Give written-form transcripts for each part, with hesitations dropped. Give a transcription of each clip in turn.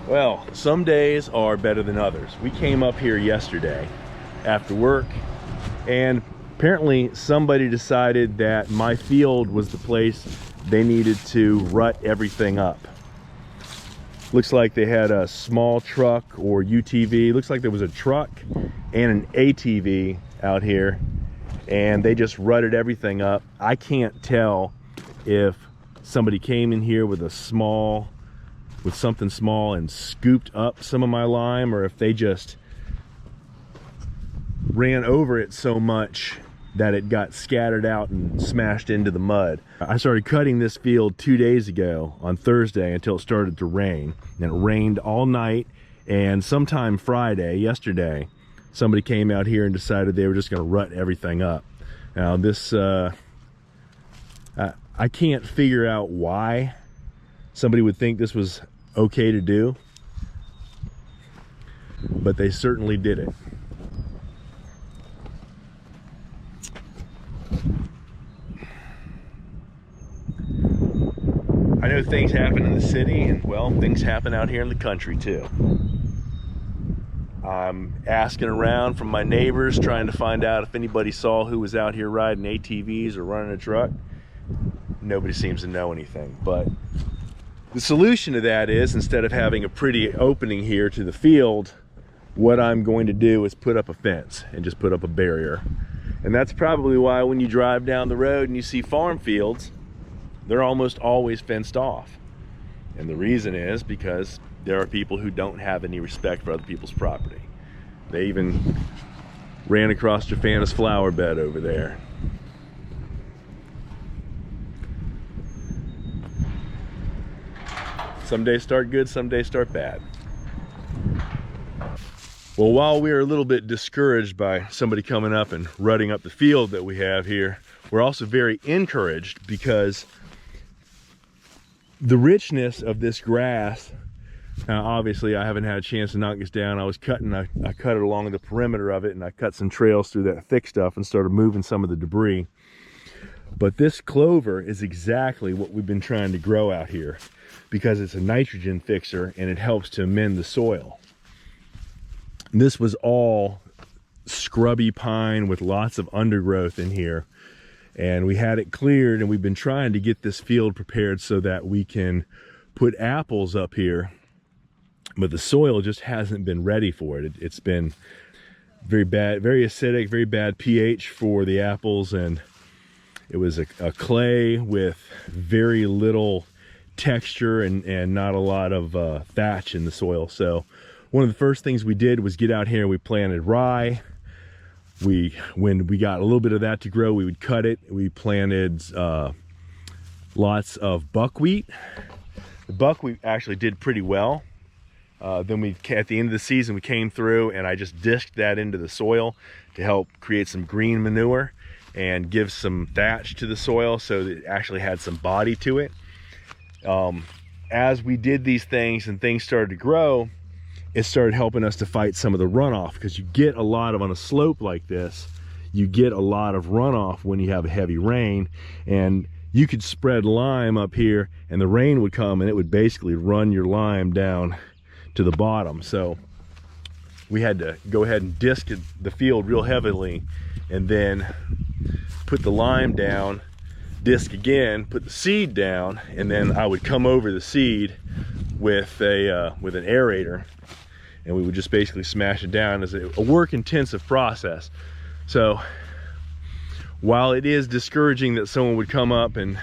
Well, some days are better than others. We came up here yesterday after work, and apparently somebody decided that my field was the place they needed to rut everything up. Looks like they had a small truck or UTV. Looks like there was a truck and an ATV out here, and they just rutted everything up. I can't tell if somebody came in here with something small and scooped up some of my lime, or if they just ran over it so much that it got scattered out and smashed into the mud. I started cutting this field 2 days ago on Thursday until it started to rain, and it rained all night, and sometime Friday, yesterday, somebody came out here and decided they were just going to rut everything up. Now this I can't figure out why somebody would think this was okay to do, but they certainly did it. I know things happen in the city, and well, things happen out here in the country too. I'm asking around from my neighbors, trying to find out if anybody saw who was out here riding ATVs or running a truck. Nobody seems to know anything, but the solution to that is, instead of having a pretty opening here to the field, what I'm going to do is put up a fence and just put up a barrier. And that's probably why when you drive down the road and you see farm fields, they're almost always fenced off. And the reason is because there are people who don't have any respect for other people's property. They even ran across Jafana's flower bed over there. Some days start good, some days start bad. Well, while we are a little bit discouraged by somebody coming up and rutting up the field that we have here, we're also very encouraged because the richness of this grass. Now, obviously, I haven't had a chance to knock this down. I was cutting, I cut it along the perimeter of it, and I cut some trails through that thick stuff and started moving some of the debris. But this clover is exactly what we've been trying to grow out here, because it's a nitrogen fixer and it helps to amend the soil. This was all scrubby pine with lots of undergrowth in here, and we had it cleared, and we've been trying to get this field prepared so that we can put apples up here, but the soil just hasn't been ready for it. It's been very bad, very acidic, very bad pH for the apples, and it was a clay with very little texture and not a lot of thatch in the soil. So one of the first things we did was get out here and we planted rye. When we got a little bit of that to grow, we would cut it. We planted lots of buckwheat. The buckwheat actually did pretty well. Then at the end of the season, we came through and I just disked that into the soil to help create some green manure and give some thatch to the soil so that it actually had some body to it. As we did these things and things started to grow, it started helping us to fight some of the runoff, because you get a lot of, on a slope like this, you get a lot of runoff when you have a heavy rain, and you could spread lime up here and the rain would come and it would basically run your lime down to the bottom. So we had to go ahead and disc the field real heavily and then put the lime down, disc again, put the seed down, and then I would come over the seed with an aerator, and we would just basically smash it down. As a work-intensive process. So while it is discouraging that someone would come up and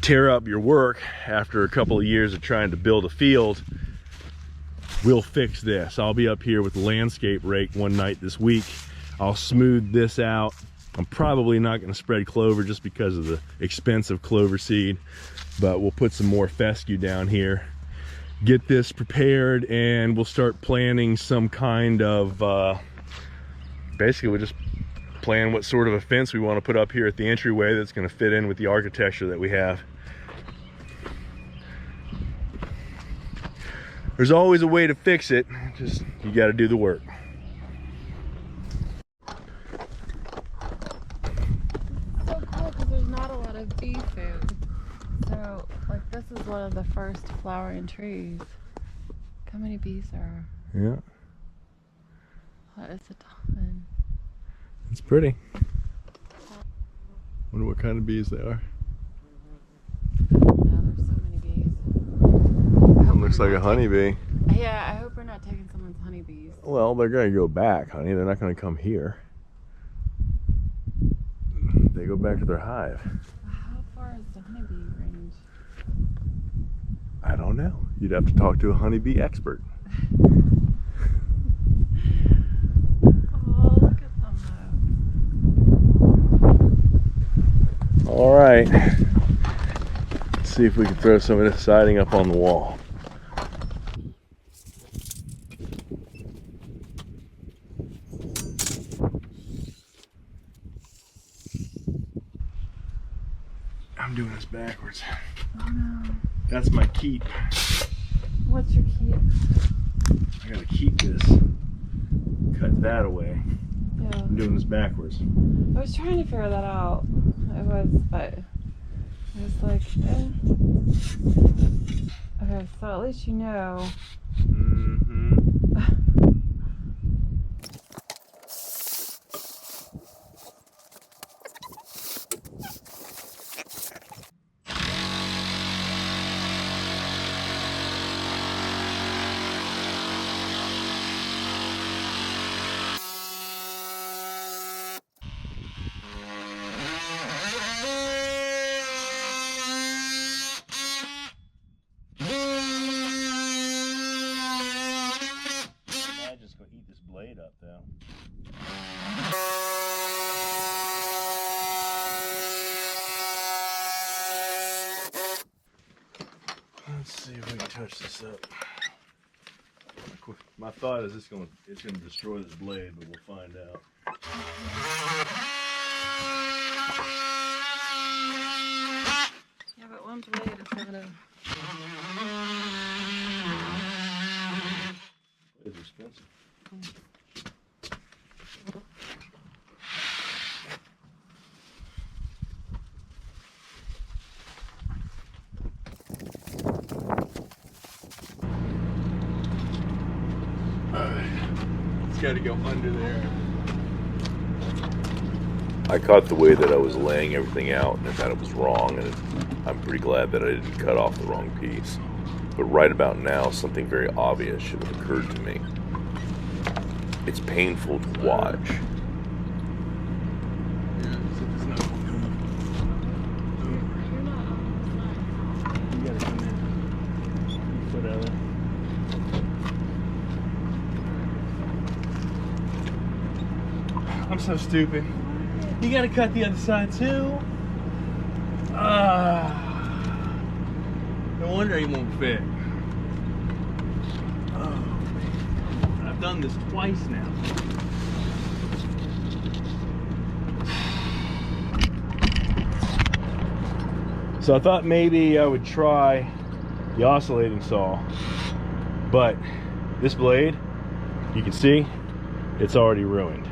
tear up your work after a couple of years of trying to build a field, we'll fix this. I'll be up here with the landscape rake one night this week. I'll smooth this out. I'm probably not going to spread clover just because of the expense of clover seed, but we'll put some more fescue down here, get this prepared, and we'll start planning some kind of basically we'll just plan what sort of a fence we want to put up here at the entryway that's going to fit in with the architecture that we have. There's always a way to fix it, just you got to do the work. So cool, because there's not a lot of bee food. So like this is one of the first flowering trees. How many bees are? Yeah, That is a ton. it's pretty. Wonder what kind of bees they are. Yeah, there's so many bees. One looks like a honeybee. Yeah, I hope we're not taking someone's honeybees. Well, they're gonna go back, honey. They're not gonna come here. They go back to their hive. How far is the honeybee range? I don't know. You'd have to talk to a honeybee expert. Oh, look at them though. All right. Let's see if we can throw some of this siding up on the wall. I'm doing this backwards. Oh no. That's my keep. What's your key? I gotta keep this. Cut that away. Yeah. I'm doing this backwards. I was trying to figure that out. But I was like, Okay, so at least you know. Mm-hmm. Just go eat this blade up though. Let's see if we can touch this up. My thought is it's gonna destroy this blade, but we'll find out. Yeah, but one blade is not gonna. It's expensive. It's got to go under there. I caught the way that I was laying everything out and that it was wrong, and I'm pretty glad that I didn't cut off the wrong piece. But right about now, something very obvious should have occurred to me. It's painful to watch. I'm so stupid. You gotta cut the other side too. No wonder he won't fit. Oh, man. I've done this twice now. So I thought maybe I would try the oscillating saw, but this blade, you can see, it's already ruined.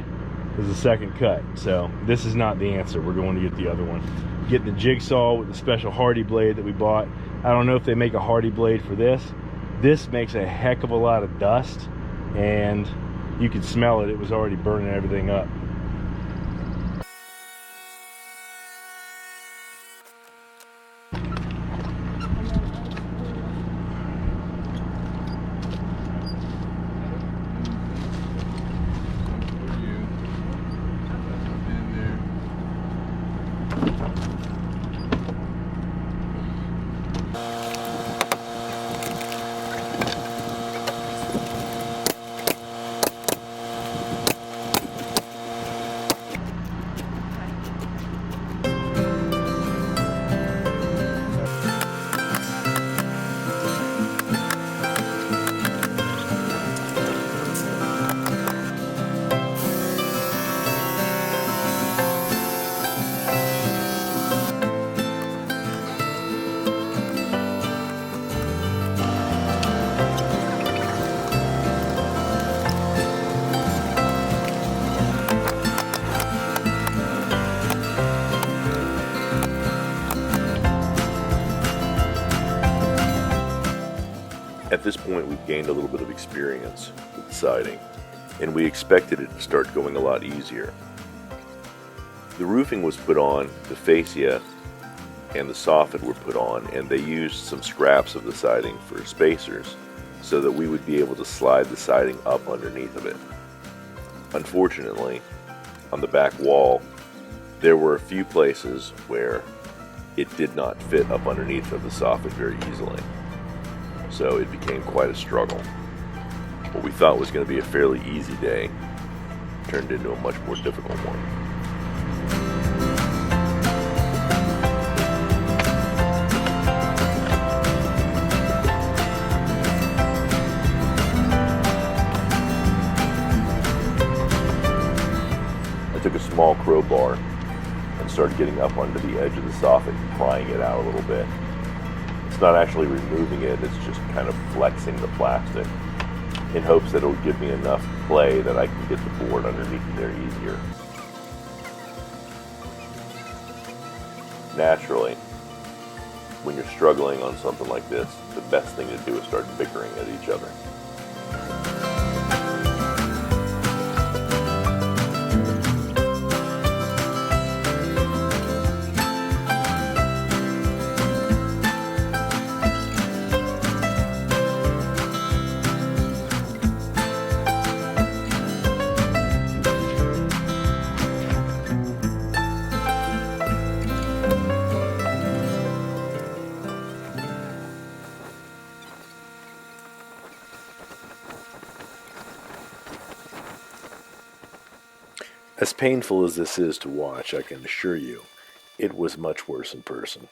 This is the second cut, so this is not the answer. We're going to get the other one. Getting the jigsaw with the special Hardy blade that we bought. I don't know if they make a Hardy blade for this. This makes a heck of a lot of dust, and you could smell it. It was already burning everything up. this point, we've gained a little bit of experience with the siding, and we expected it to start going a lot easier. The roofing was put on, the fascia and the soffit were put on, and they used some scraps of the siding for spacers so that we would be able to slide the siding up underneath of it. Unfortunately, on the back wall, there were a few places where it did not fit up underneath of the soffit very easily. So it became quite a struggle. What we thought was going to be a fairly easy day turned into a much more difficult one. I took a small crowbar and started getting up under the edge of the soffit and prying it out a little bit. It's not actually removing it, it's just kind of flexing the plastic in hopes that it'll give me enough play that I can get the board underneath there easier. Naturally, when you're struggling on something like this, the best thing to do is start bickering at each other. As painful as this is to watch, I can assure you, it was much worse in person.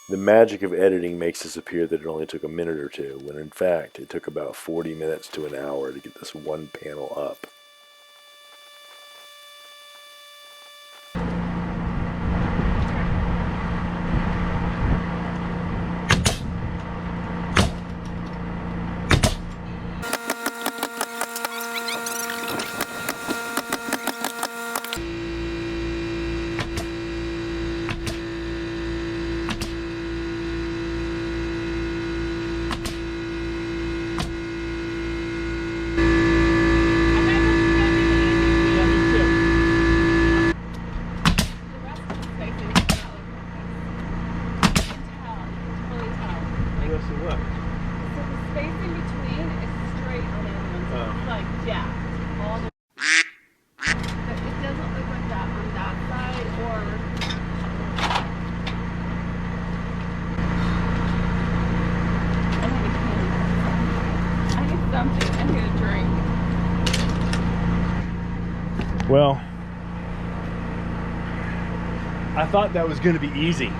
The magic of editing makes this appear that it only took a minute or two, when in fact it took about 40 minutes to an hour to get this one panel up. Well, I thought that was going to be easy.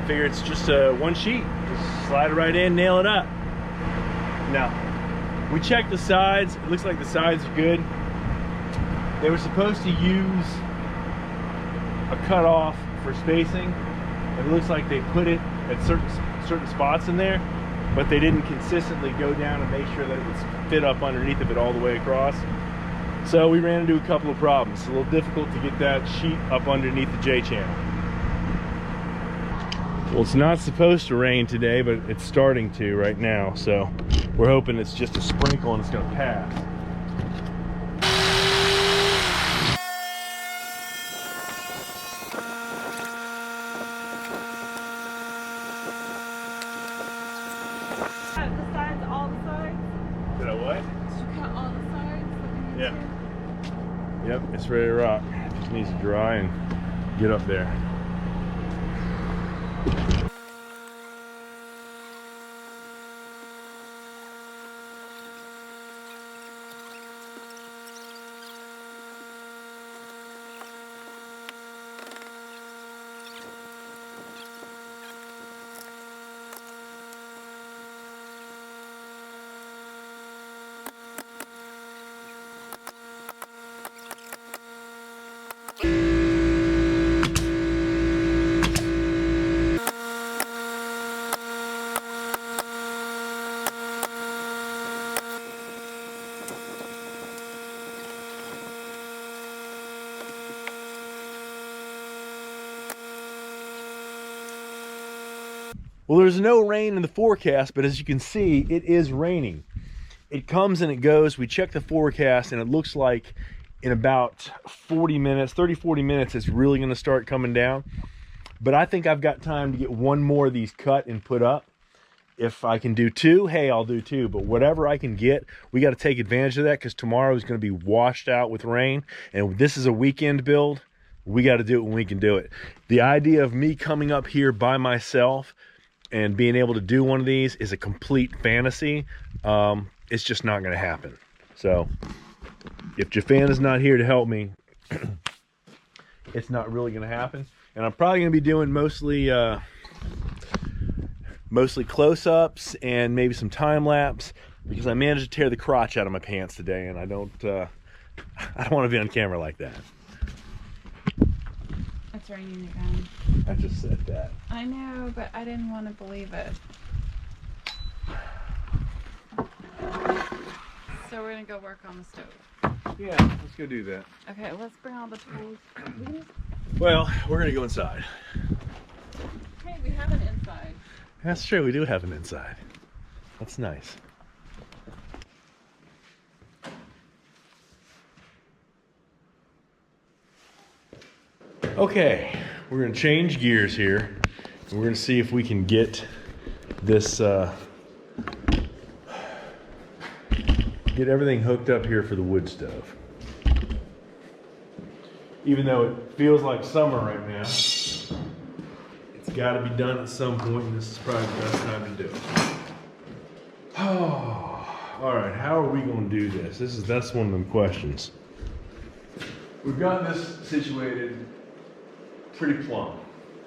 Figure it's just one sheet. Just slide it right in, nail it up. No. We checked the sides. It looks like the sides are good. They were supposed to use a cutoff for spacing. It looks like they put it at certain spots in there, but they didn't consistently go down and make sure that it would fit up underneath of it all the way across. So we ran into a couple of problems. It's a little difficult to get that sheet up underneath the J-channel. Well, it's not supposed to rain today, but it's starting to right now. So we're hoping it's just a sprinkle and it's going to pass. Cut the sides, all the sides? Did I what? Did you cut all the sides? Yeah. Yep, it's ready to rock. It just needs to dry and get up there. Well, there's no rain in the forecast, but as you can see, it is raining. It comes and it goes. We check the forecast and it looks like in about 40 minutes, 30, 40 minutes, it's really gonna start coming down. But I think I've got time to get one more of these cut and put up. If I can do two, hey, I'll do two. But whatever I can get, we got to take advantage of that because tomorrow is going to be washed out with rain. And this is a weekend build. We got to do it when we can do it. The idea of me coming up here by myself and being able to do one of these is a complete fantasy. It's just not going to happen. So if Jafan is not here to help me, it's not really going to happen. And I'm probably going to be doing mostly close-ups and maybe some time lapse because I managed to tear the crotch out of my pants today, and I don't want to be on camera like that. It's raining again. I just said that. I know, but I didn't want to believe it. So we're gonna go work on the stove. Yeah, let's go do that. Okay, let's bring all the tools. Well, we're gonna go inside. Hey, we have an inside. That's true, we do have an inside. That's nice. Okay, we're gonna change gears here. And we're gonna see if we can get this, get everything hooked up here for the wood stove. Even though it feels like summer right now, it's got to be done at some point, and this is probably the best time to do it. Oh, all right. How are we going to do this? That's one of them questions. We've got this situated pretty plumb,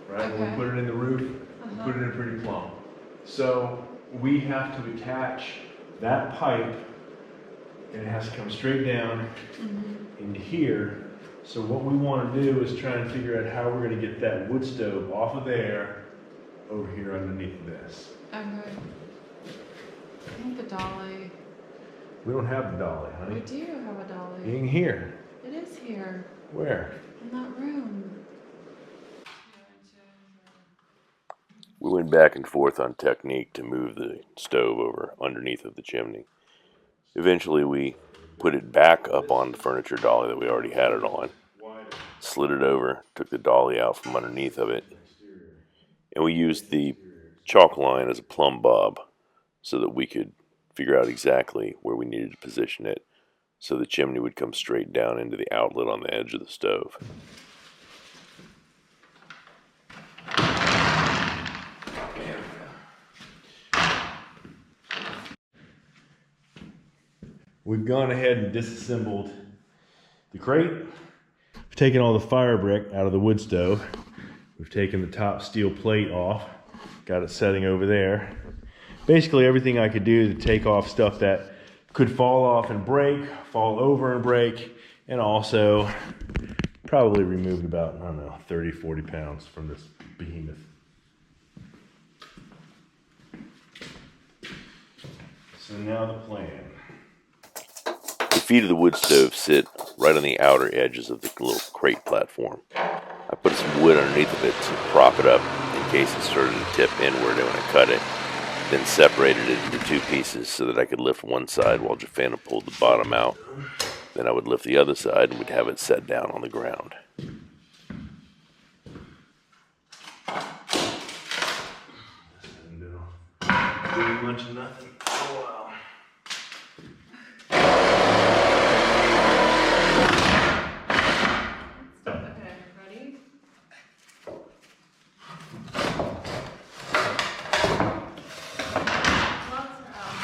right? When we put it in the roof, we put it in pretty plumb. So we have to attach that pipe, and it has to come straight down into here. So what we want to do is try and figure out how we're going to get that wood stove off of there over here underneath this. Okay. I think the dolly. We don't have the dolly, honey. We do have a dolly. In here. It is here. Where? In that room. We went back and forth on technique to move the stove over underneath of the chimney. Eventually we put it back up on the furniture dolly that we already had it on, slid it over, took the dolly out from underneath of it, and we used the chalk line as a plumb bob so that we could figure out exactly where we needed to position it so the chimney would come straight down into the outlet on the edge of the stove. We've gone ahead and disassembled the crate. We've taken all the fire brick out of the wood stove. We've taken the top steel plate off, got it setting over there. Basically everything I could do to take off stuff that could fall off and break, fall over and break, and also probably removed about, I don't know, 30, 40 pounds from this behemoth. So now the plan. The feet of the wood stove sit right on the outer edges of the little crate platform. I put some wood underneath of it to prop it up in case it started to tip inward when I cut it. Then separated it into two pieces so that I could lift one side while Jafana pulled the bottom out. Then I would lift the other side and we'd have it set down on the ground. Doing much of nothing. Oh, wow. Okay, ready? Lots are out.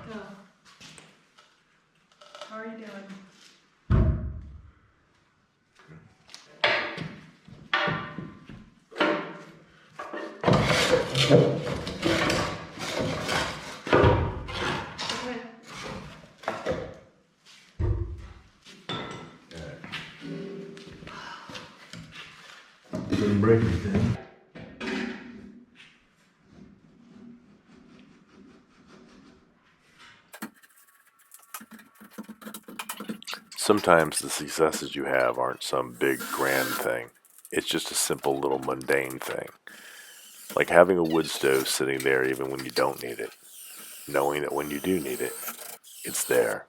Go. How are you doing? Didn't break anything. Sometimes the successes you have aren't some big grand thing. It's just a simple little mundane thing. Like having a wood stove sitting there even when you don't need it. Knowing that when you do need it, it's there.